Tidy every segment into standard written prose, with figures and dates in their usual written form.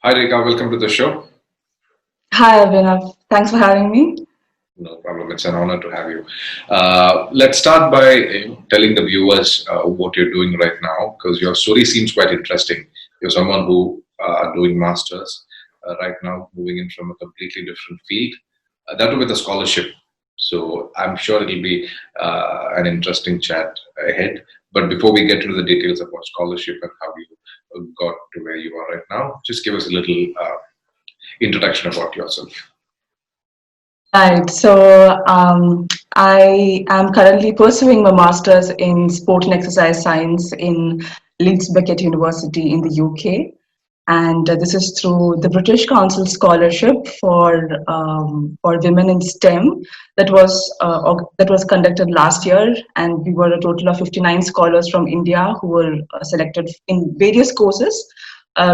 Hi, Rekha. Welcome to the show. Hi, Abhinav. Thanks for having me. No problem. It's an honor to have you. Let's start by telling the viewers what you're doing right now, because your story seems quite interesting. You're someone who doing masters right now, moving in from a completely different field, that too with a scholarship. So I'm sure it'll be an interesting chat ahead. But before we get into the details about scholarship and how you got to where you are right now, just give us a little introduction about yourself. Right. I am currently pursuing my master's in sport and exercise science in Leeds Beckett University in the UK. And this is through the British Council scholarship for women in STEM that was conducted last year, and we were a total of 59 scholars from India who were selected in various courses,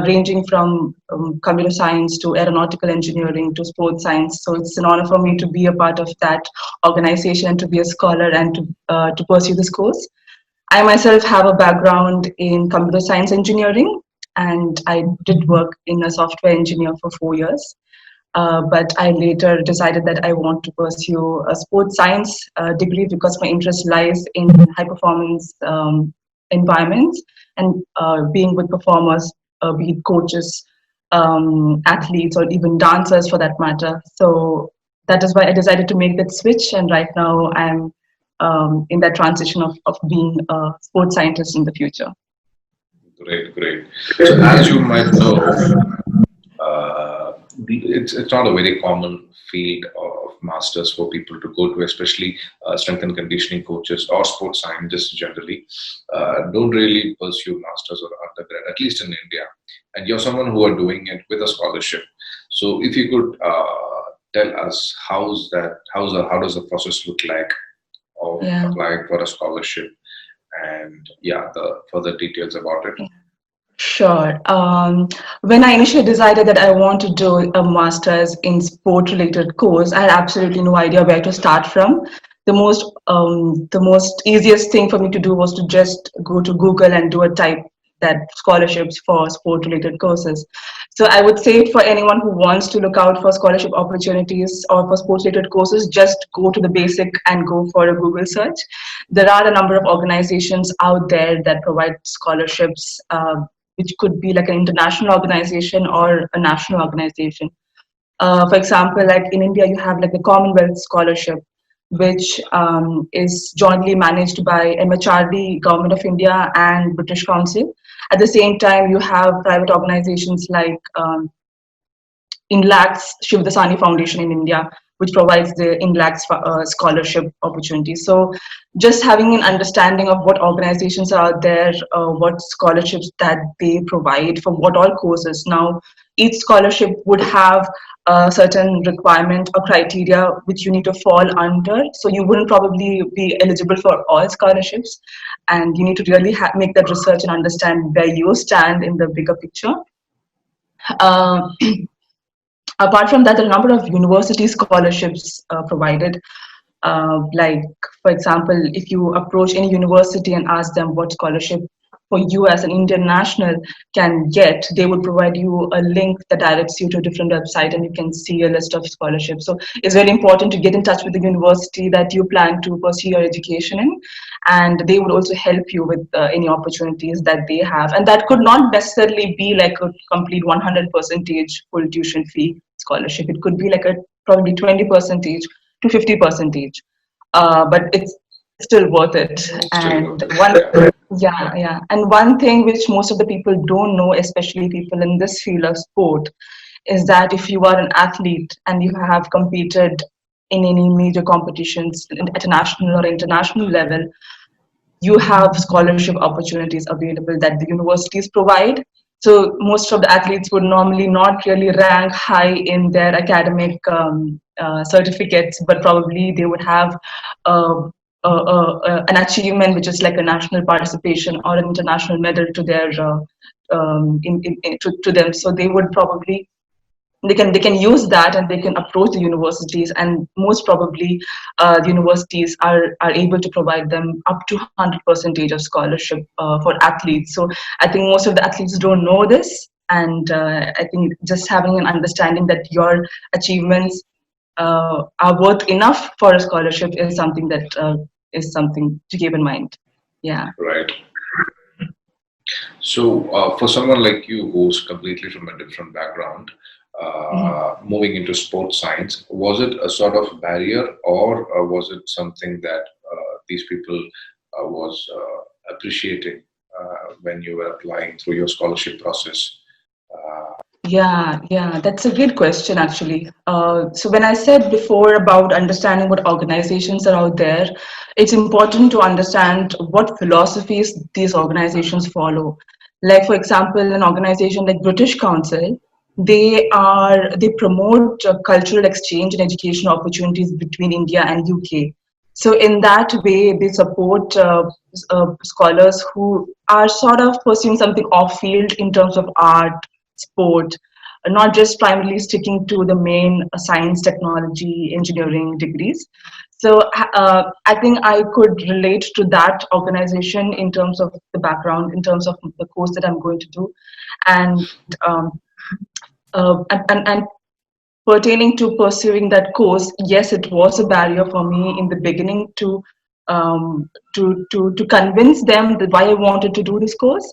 ranging from computer science to aeronautical engineering to sports science. So it's an honor for me to be a part of that organization, to be a scholar, and to pursue this course. I myself have a background in computer science engineering, and I did work in a software engineer for 4 years. But I later decided that I want to pursue a sports science degree because my interest lies in high performance environments and being with performers, be it coaches, athletes, or even dancers for that matter. So that is why I decided to make that switch. And right now I'm in that transition of being a sports scientist in the future. Great, great. So as you might know, it's not a very common field of masters for people to go to, especially strength and conditioning coaches or sports scientists generally don't really pursue masters or undergrad, at least in India. And you're someone who are doing it with a scholarship. So if you could tell us how does the process look like of Yeah. applying for a scholarship, and yeah, the further details about it. Sure. When I initially decided that I want to do a master's in sport-related course, I had absolutely no idea where to start from. The most easiest thing for me to do was to just go to Google and do a type that scholarships for sport-related courses. So I would say for anyone who wants to look out for scholarship opportunities or for sports-related courses, just go to the basic and go for a Google search. There are a number of organizations out there that provide scholarships, which could be like an international organization or a national organization. For example, like in India, you have like the Commonwealth Scholarship, which is jointly managed by MHRD, Government of India, and British Council. At the same time, you have private organizations like INLAC's Shivdasani Foundation in India, which provides the INLAC's scholarship opportunities. So, just having an understanding of what organizations are there, what scholarships that they provide for what all courses. Now, each scholarship would have a certain requirement or criteria which you need to fall under. So, you wouldn't probably be eligible for all scholarships, and you need to really make that research and understand where you stand in the bigger picture. Uh, Apart from that, there are a number of university scholarships provided. Like, for example, if you approach any university and ask them what scholarship for you as an Indian national can get, they will provide you a link that directs you to a different website and you can see a list of scholarships. So it's very important to get in touch with the university that you plan to pursue your education in, and they would also help you with any opportunities that they have. And that could not necessarily be like a complete 100 percentage full tuition fee scholarship. It could be like a probably 20 percentage to 50 percentage, but it's still worth it. Still And worth it. one, Yeah. yeah. And one thing which most of the people don't know, especially people in this field of sport, is that if you are an athlete and you have competed in any major competitions at a national or international level, you have scholarship opportunities available that the universities provide. So most of the athletes would normally not really rank high in their academic certificates, but probably they would have an achievement which is like a national participation or an international medal to their to them. So they would probably they can use that and they can approach the universities, and most probably the universities are able to provide them up to 100 percentage of scholarship for athletes. So I think most of the athletes don't know this, And I think just having an understanding that your achievements are worth enough for a scholarship is something that is something to keep in mind. Yeah. Right. So, for someone like you who's completely from a different background, Mhm. moving into sports science, was it a sort of barrier, or was it something that these people was appreciating when you were applying through your scholarship process? Yeah, that's a good question actually. So when I said before about understanding what organizations are out there, it's important to understand what philosophies these organizations follow. Like for example, an organization like British Council, they promote cultural exchange and education opportunities between India and UK. So in that way, they support scholars who are sort of pursuing something off field in terms of art, sport, not just primarily sticking to the main science, technology, engineering degrees. So I think I could relate to that organization in terms of the background, in terms of the course that I'm going to do, and and pertaining to pursuing that course, yes, it was a barrier for me in the beginning to convince them that why I wanted to do this course.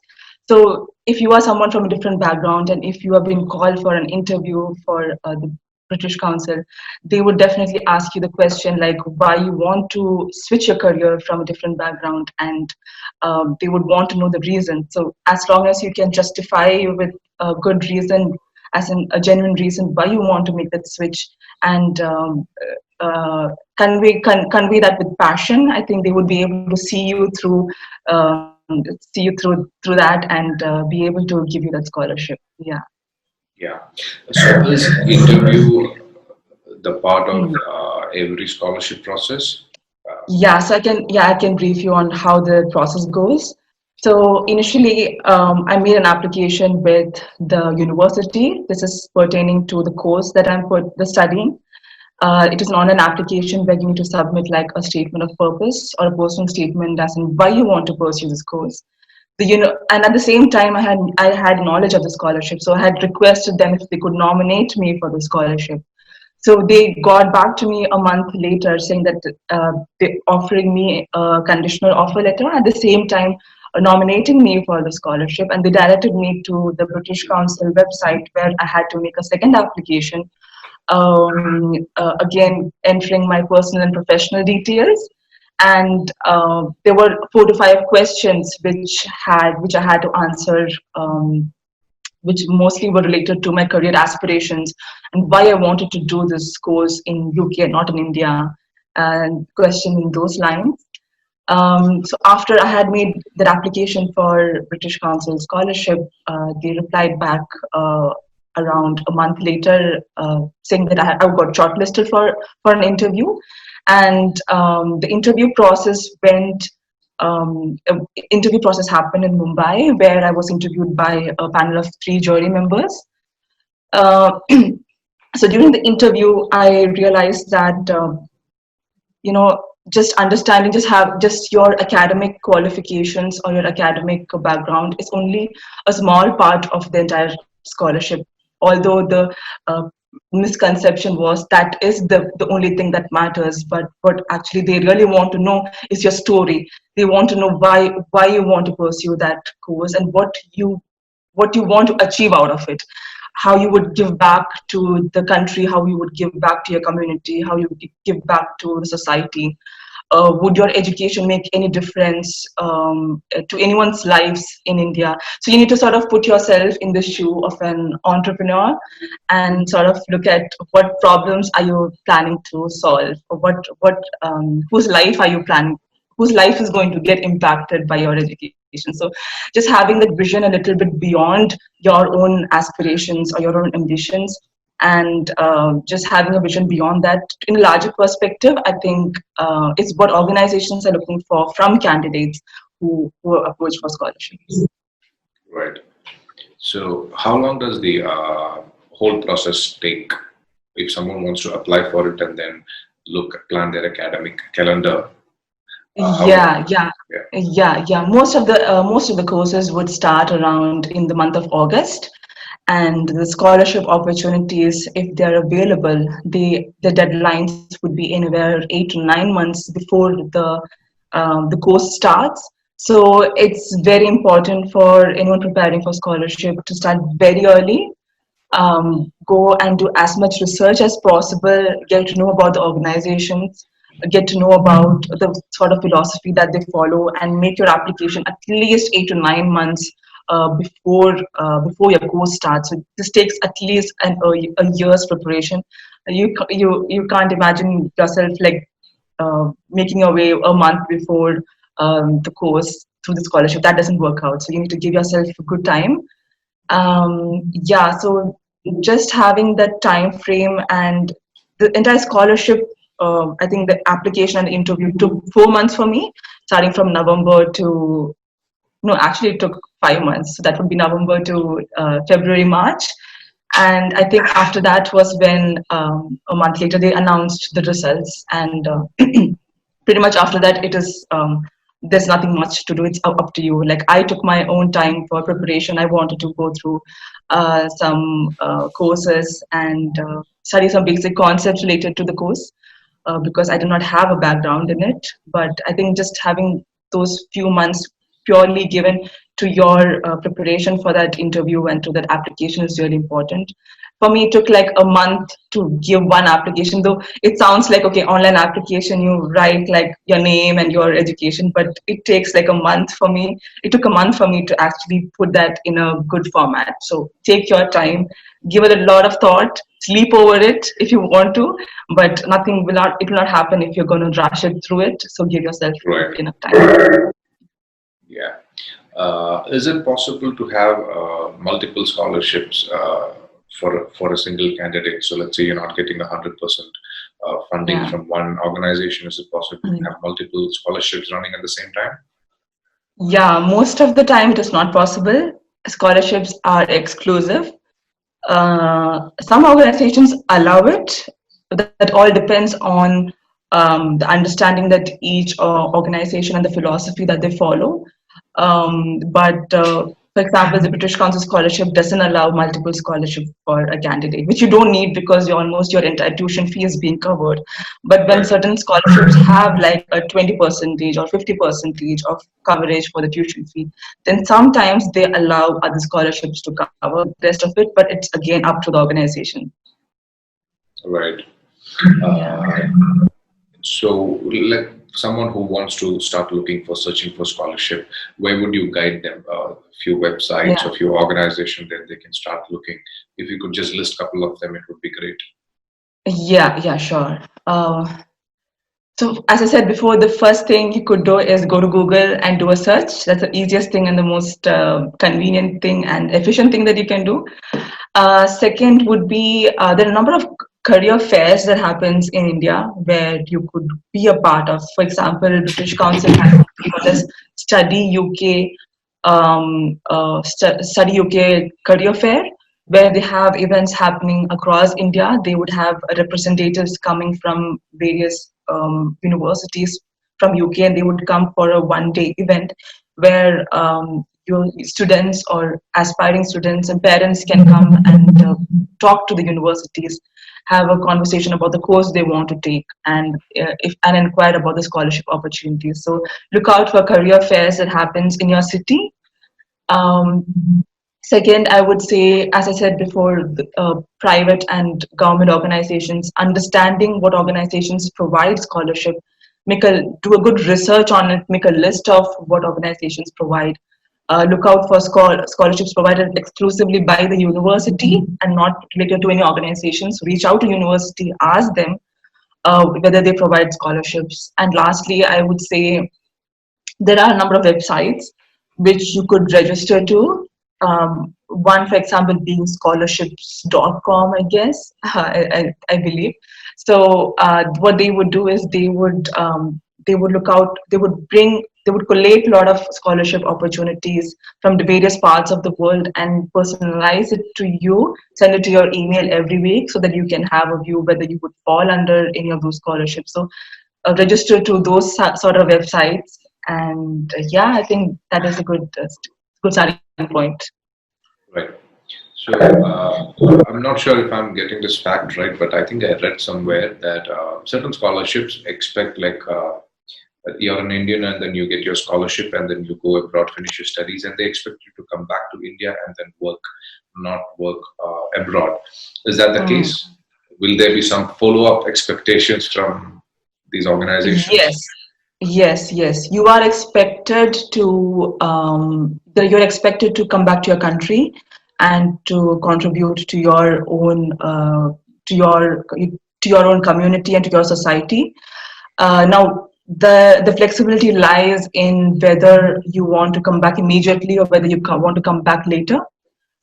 So, if you are someone from a different background and if you have been called for an interview for the British Council, they would definitely ask you the question like why you want to switch your career from a different background, and they would want to know the reason. So, as long as you can justify with a good reason, as in a genuine reason why you want to make that switch, and convey that with passion, I think they would be able to see you through through that, and be able to give you that scholarship. Yeah. Yeah. So, is interview the part of Hmm. every scholarship process? Yeah, so I can brief you on how the process goes. So initially, I made an application with the university. This is pertaining to the course that the studying. It is not an application where you need to submit like a statement of purpose or a personal statement as in why you want to pursue this course. And at the same time, I had knowledge of the scholarship, so I had requested them if they could nominate me for the scholarship. So they got back to me a month later saying that they're offering me a conditional offer letter at the same time nominating me for the scholarship, and they directed me to the British Council website where I had to make a second application, again entering my personal and professional details, and there were 4 to 5 questions which I had to answer, which mostly were related to my career aspirations and why I wanted to do this course in UK and not in India, and question in those lines. So after I had made that application for British Council scholarship, they replied back around a month later, saying that I got shortlisted for an interview, and the interview process happened in Mumbai, where I was interviewed by a panel of 3 jury members. Uh, so during the interview, I realized that you know just understanding just your academic qualifications or your academic background is only a small part of the entire scholarship, although the uh, misconception was that is the only thing that matters, but what actually they really want to know is your story. They want to know why you want to pursue that course and what you want to achieve out of it, how you would give back to the country, how you would give back to your community, how you would give back to the society. Would your education make any difference to anyone's lives in India? So you need to sort of put yourself in the shoe of an entrepreneur and sort of look at what problems are you planning to solve, or whose life are you planning, whose life is going to get impacted by your education. So just having that vision a little bit beyond your own aspirations or your own ambitions, and just having a vision beyond that in a larger perspective, I think is what organizations are looking for from candidates who approach for scholarships. Right. So, how long does the whole process take if someone wants to apply for it and then plan their academic calendar? How long? Yeah, yeah, Yeah. yeah. Most of the courses would start around in the month of August, and the scholarship opportunities, if they're available, the deadlines would be anywhere 8 to 9 months before the course starts. So it's very important for anyone preparing for scholarship to start very early, go and do as much research as possible, get to know about the organizations, get to know about the sort of philosophy that they follow, and make your application at least 8 to 9 months before your course starts. So this takes at least a year's preparation. You can't imagine yourself like making your way a month before the course through the scholarship. That doesn't work out. So you need to give yourself a good time. Yeah, so just having that time frame and the entire scholarship, I think the application and the interview took 4 months for me, starting from November to, no, actually it took 5 months. So that would be November to February, March. And I think after that was when a month later they announced the results. And pretty much after that, it is there's nothing much to do. It's up to you. Like I took my own time for preparation. I wanted to go through some courses and study some basic concepts related to the course because I did not have a background in it. But I think just having those few months purely given to your preparation for that interview and to that application is really important. For me, it took like a month to give one application, though it sounds like, okay, online application, you write like your name and your education, but it takes like a month for me. It took a month for me to actually put that in a good format. So take your time, give it a lot of thought, sleep over it if you want to, but it will not happen if you're going to rush it through it. So give yourself Right. enough time. Yeah. Is it possible to have multiple scholarships for a single candidate? So let's say you're not getting 100% funding Yeah. from one organization. Is it possible to have multiple scholarships running at the same time? Yeah, most of the time it is not possible. Scholarships are exclusive. Some organizations allow it. That all depends on the understanding that each organization and the philosophy that they follow. But for example, the British Council scholarship doesn't allow multiple scholarship for a candidate, which you don't need because almost your entire tuition fee is being covered. But when Right. certain scholarships have like a 20 percentage or 50 percentage of coverage for the tuition fee, then sometimes they allow other scholarships to cover the rest of it, but it's again up to the organization. Right. Yeah. Uh, so, let someone who wants to start looking for searching for scholarship, where would you guide them? A few websites Yeah. or few organizations that they can start looking. If you could just list a couple of them, it would be great. Yeah, sure. So, as I said before, the first thing you could do is go to Google and do a search. That's the easiest thing and the most convenient thing and efficient thing that you can do. Second would be there are a number of career fairs that happens in India where you could be a part of. For example, British Council has something called as Study UK Career Fair, where they have events happening across India. They would have representatives coming from various universities from UK, and they would come for a one-day event where your students or aspiring students and parents can come and talk to the universities, have a conversation about the course they want to take, and if and inquire about the scholarship opportunities. So look out for career fairs that happens in your city. um, Second, I would say, as I said before, private and government organizations, understanding what organizations provide scholarship, do a good research on it, make a list of what organizations provide. Look out for scholarships provided exclusively by the university and not related to any organizations. Reach out to university, ask them whether they provide scholarships. And lastly, I would say there are a number of websites which you could register to. One, for example, being scholarships.com, I guess, I believe. So what they would do is they would look out, they would collate a lot of scholarship opportunities from the various parts of the world and personalize it to you, send it to your email every week so that you can have a view whether you would fall under any of those scholarships. So register to those sort of websites, and yeah, I think that is a good starting point. Right. So I'm not sure if I'm getting this fact right, but I think I read somewhere that certain scholarships expect like you're an Indian and then you get your scholarship and then you go abroad, finish your studies, and they expect you to come back to India and then work, not work abroad. Is that the Mm. case? Will there be some follow-up expectations from these Yes, organizations? yes. You are expected to you're expected to come back to your country and to contribute to your to your own community and to your society. Now, the flexibility lies in whether you want to come back immediately or whether you want to come back later.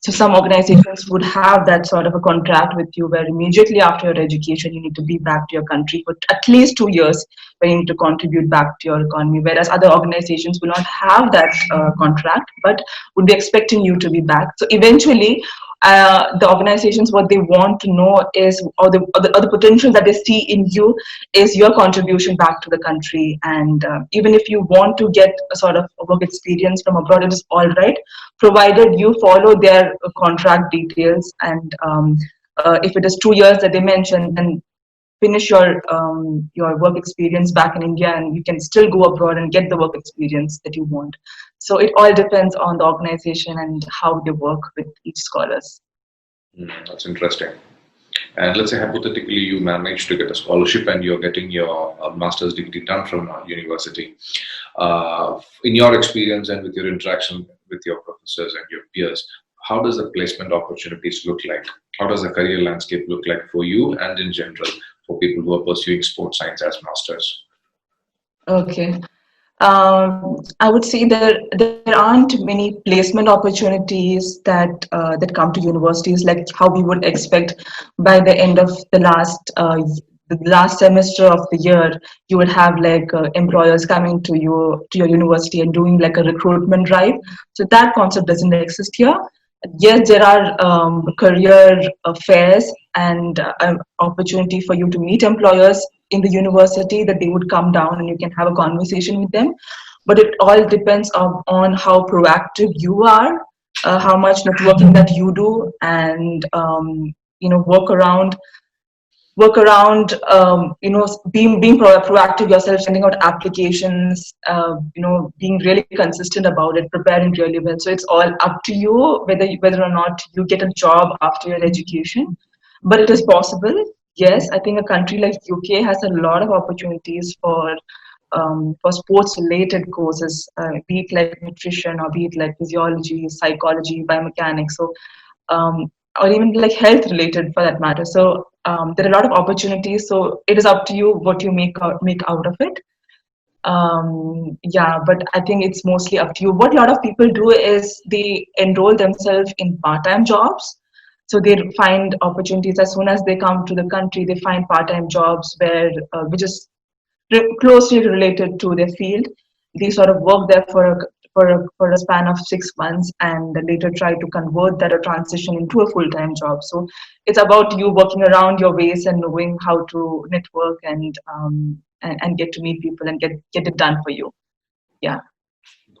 So some organizations would have that sort of a contract with you where immediately after your education you need to be back to your country for at least 2 years where you need to contribute back to your economy. Whereas other organizations will not have that contract but would be expecting you to be back. So eventually the organizations, what they want to know is, or the potential that they see in you is your contribution back to the country. And even if you want to get a sort of work experience from abroad, it is all right, provided you follow their contract details. And if it is 2 years that they mentioned, then finish your work experience back in India, and you can still go abroad and get the work experience that you want. So it all depends on the organization and how they work with each scholars. That's interesting. And let's say hypothetically you manage to get a scholarship and you're getting your master's degree done from a university. In your experience and with your interaction with your professors and your peers, how does the placement opportunities look like? How does the career landscape look like for you and in general for people who are pursuing sports science as masters? Okay. I would say there aren't many placement opportunities that come to universities like how we would expect. By the end of the last semester of the year, you would have like employers coming to your university and doing like a recruitment drive. So that concept doesn't exist here. Yes, there are career fairs and opportunity for you to meet employers in the university, that they would come down and you can have a conversation with them. But it all depends on how proactive you are, how much networking that you do, and work around being proactive yourself, sending out applications, being really consistent about it, preparing really well. So it's all up to you whether or not you get a job after your education. But it is possible. Yes, I think a country like UK has a lot of opportunities for sports related courses, be it like nutrition or be it like physiology, psychology, biomechanics. So or even like health related for that matter. So there are a lot of opportunities. So it is up to you what you make out of it. Yeah, but I think it's mostly up to you. What a lot of people do is they enroll themselves in part-time jobs. So they find opportunities as soon as they come to the country. They find part-time jobs where which is closely related to their field. They sort of work there for a span of 6 months and later try to convert that or transition into a full-time job. So it's about you working around your ways and knowing how to network and get to meet people and get it done for you. Yeah.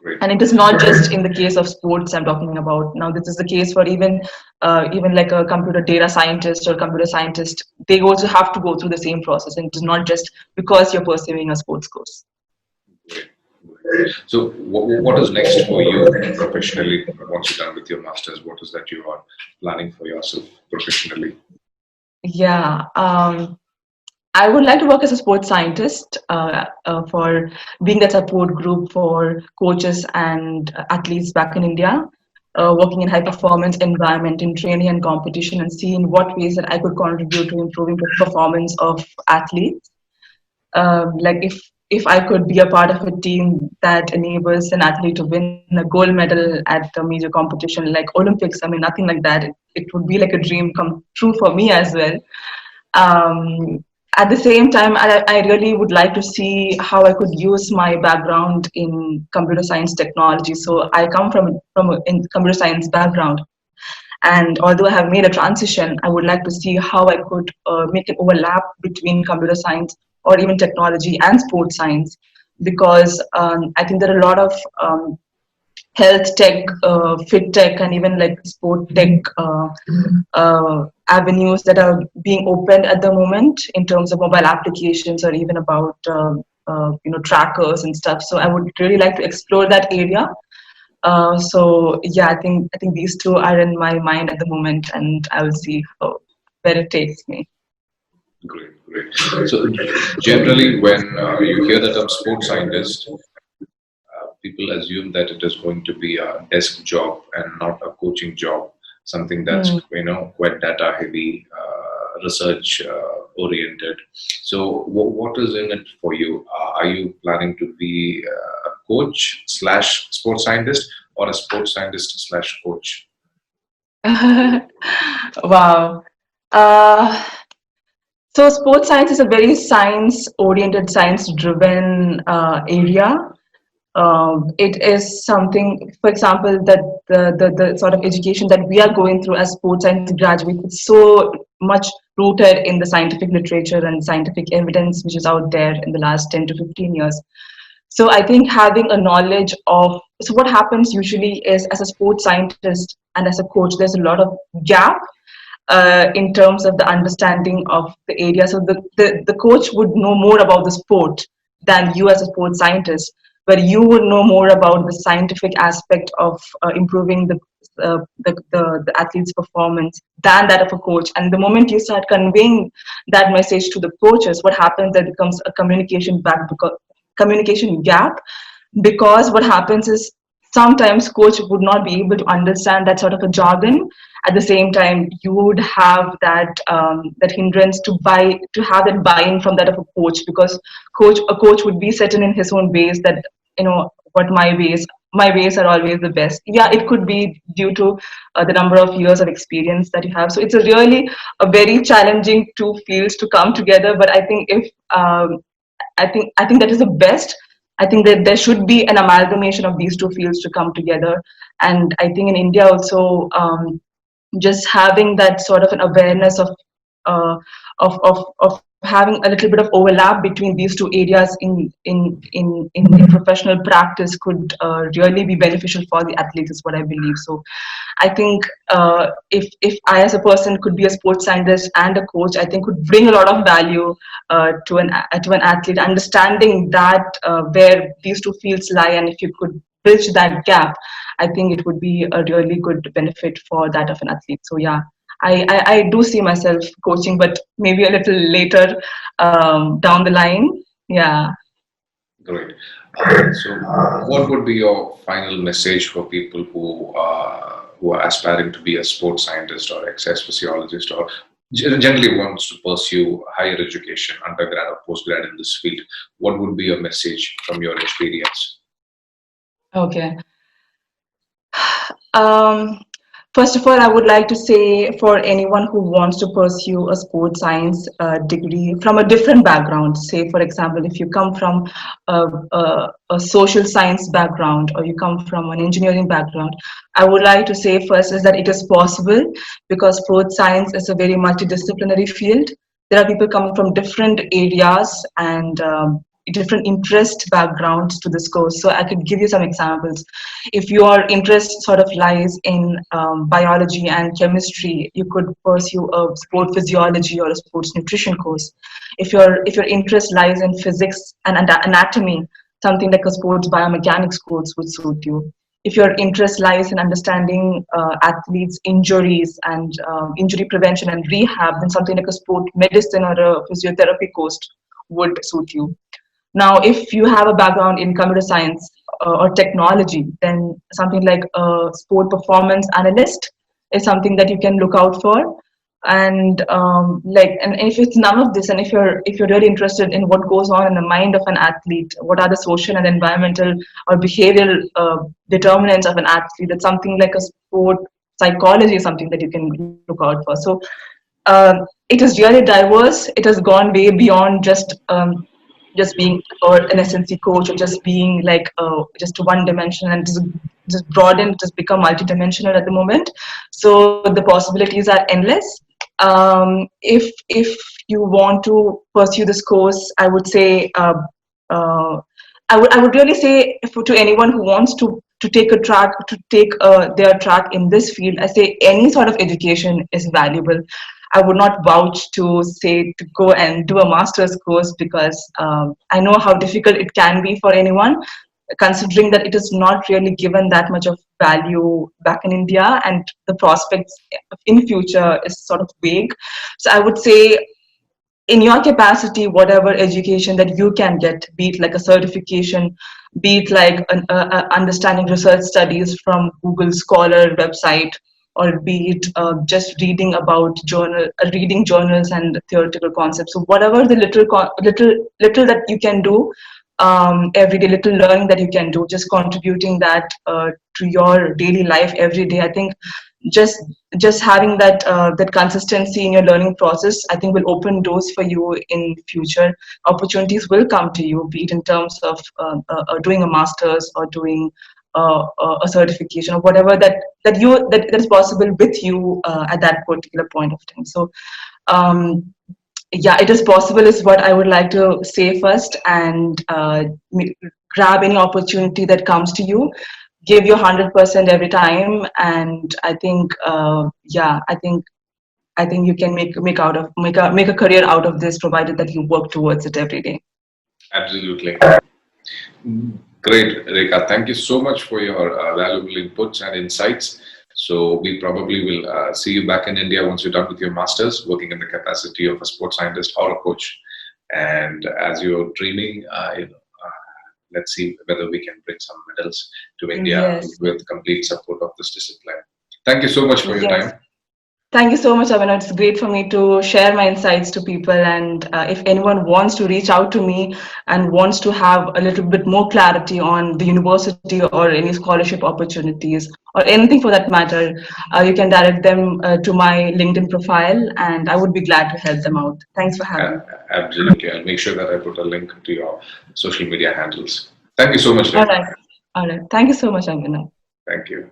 Great. And it is not just in the case of sports I'm talking about. Now this is the case for even like a computer data scientist or computer scientist. They also have to go through the same process, and it's not just because you're pursuing a sports course. Great. So, what is next for you professionally once you're done with your masters? What is that you are planning for yourself professionally? Yeah. I would like to work as a sports scientist for being that support group for coaches and athletes back in India, working in high performance environment in training and competition, and see in what ways that I could contribute to improving the performance of athletes. Like if I could be a part of a team that enables an athlete to win a gold medal at a major competition like Olympics, I mean, nothing like that. It would be like a dream come true for me as well. At the same time, I really would like to see how I could use my background in computer science technology. So I come from a in computer science background, and although I have made a transition, I would like to see how I could make an overlap between computer science or even technology and sports science, because I think there are a lot of health tech, fit tech, and even like sport tech avenues that are being opened at the moment in terms of mobile applications or even about trackers and stuff. So I would really like to explore that area. So yeah, I think these two are in my mind at the moment, and I will see where it takes me. Great, great. So generally, when you hear the term sports scientist, people assume that it is going to be a desk job and not a coaching job, something that's Hmm. quite data heavy, research oriented. So what is in it for you? Are you planning to be a coach slash sports scientist, or a sports scientist slash coach? Wow. Uh, so sports science is a very science-oriented, science-driven area. It is something, for example, that the sort of education that we are going through as sports science graduates is so much rooted in the scientific literature and scientific evidence which is out there in the last 10 to 15 years. So I think having a knowledge of, so what happens usually is as a sports scientist and as a coach, there's a lot of gap in terms of the understanding of the area. So the coach would know more about the sport than you as a sports scientist, but you would know more about the scientific aspect of improving the athlete's performance than that of a coach. And the moment you start conveying that message to the coaches, what happens, there becomes a communication gap, because what happens is sometimes coach would not be able to understand that sort of a jargon. At the same time, you would have that hindrance to have that buy-in from that of a coach, because a coach would be certain in his own ways that what my ways are always the best. Yeah, it could be due to the number of years of experience that you have. So it's a very challenging two fields to come together. But I think if I think that is the best. I think that there should be an amalgamation of these two fields to come together. And I think in India also, just having that sort of an awareness uh, of having a little bit of overlap between these two areas in professional practice could really be beneficial for the athletes, is what I believe. So I think if I as a person could be a sports scientist and a coach, I think could bring a lot of value to an athlete, understanding that where these two fields lie, and if you could bridge that gap, I think it would be a really good benefit for that of an athlete. So yeah, I do see myself coaching, but maybe a little later down the line. Yeah. Great. So, what would be your final message for people who are aspiring to be a sports scientist or exercise physiologist, or generally wants to pursue higher education, undergrad or postgrad in this field? What would be your message from your experience? Okay. Um, First of all, I would like to say, for anyone who wants to pursue a sports science degree from a different background, say, for example, if you come from a social science background or you come from an engineering background, I would like to say first is that it is possible, because sports science is a very multidisciplinary field. There are people coming from different areas and different interest backgrounds to this course. So I could give you some examples. If your interest sort of lies in biology and chemistry, you could pursue a sport physiology or a sports nutrition course. If your interest lies in physics and anatomy, something like a sports biomechanics course would suit you. If your interest lies in understanding athletes' injuries and injury prevention and rehab, then something like a sport medicine or a physiotherapy course would suit you. Now, if you have a background in computer science or technology, then something like a sport performance analyst is something that you can look out for. And if it's none of this, and if you're really interested in what goes on in the mind of an athlete, what are the social and environmental or behavioral determinants of an athlete, that's something like a sport psychology is something that you can look out for. So it is really diverse. It has gone way beyond just being or an SNC coach, or just being like just one dimension, and just broaden, just become multidimensional at the moment. So the possibilities are endless. If you want to pursue this course, I would say uh, I would really say to anyone who wants to to take their track in this field, I say any sort of education is valuable. I would not vouch to say to go and do a master's course, because I know how difficult it can be for anyone, considering that it is not really given that much of value back in India, and the prospects in future is sort of vague. So I would say, in your capacity, whatever education that you can get, be it like a certification, be it like understanding research studies from Google Scholar website, or be it just reading journals and theoretical concepts. So whatever the little that you can do, every day, little learning that you can do, just contributing that to your daily life every day. I think just just having that consistency in your learning process, I think, will open doors for you in future. Opportunities will come to you, be it in terms of doing a master's, or doing a certification, or whatever that is possible with you at that particular point of time. So um, yeah, it is possible is what I would like to say first. And grab any opportunity that comes to you, give your 100% every time, and I think yeah, I think you can make a career out of this, provided that you work towards it every day. Absolutely. Great, Rekha. Thank you so much for your valuable inputs and insights. So we probably will see you back in India once you're done with your masters, working in the capacity of a sports scientist or a coach. And as you're dreaming, let's see whether we can bring some medals to India Yes, with complete support of this discipline. Thank you so much for your yes. time. Thank you so much, Avina. It's great for me to share my insights to people. And if anyone wants to reach out to me and wants to have a little bit more clarity on the university or any scholarship opportunities or anything for that matter, you can direct them to my LinkedIn profile, and I would be glad to help them out. Thanks for having me. Absolutely. I'll make sure that I put a link to your social media handles. Thank you so much, All Rekha. right. All right. Thank you so much, Avina. Thank you.